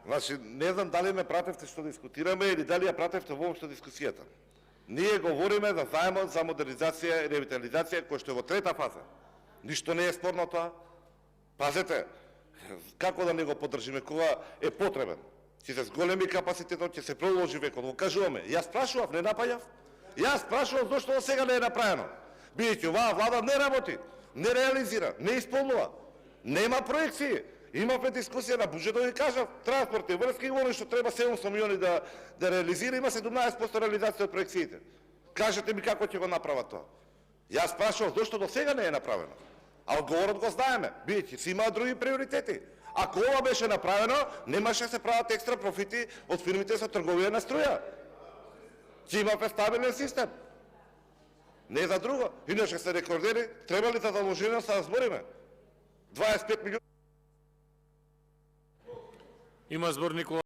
Значи, не знам дали ме пратевте што дискутираме или дали ја пратевте воопшто дискусијата. Ние говориме за заемот за модернизација и ревитализација кој што е во трета фаза. Ништо не е спорно тоа. Пазете, како да не го поддржиме кога е потребен. Ќе се зголеми капацитетот, ќе се продолжи векот. Го кажуваме. Јас прашував, не напаѓав. Јас прашував зошто до сега не е направено. Бидејќи оваа влада не работи, не реализира, не исполнува. Нема проекции. Имавме дискусија на буџетот и кажав, транспортни врски говори што треба 700 милиони да реализира, има 17% реализација од проекциите. Кажете ми како ќе го направат тоа. Јас прашував зошто до сега не е направено. А одговорот го знаеме, бидејќи си имаат други приоритети. Ако ова беше направено, немаше се прават екстра профити од фирмите со трговија на струја. Ќе имаме стабилен систем. Не за друго. Иначе се рекордери, треба ли за заложено да збориме? 25 милиони. Има збор Никола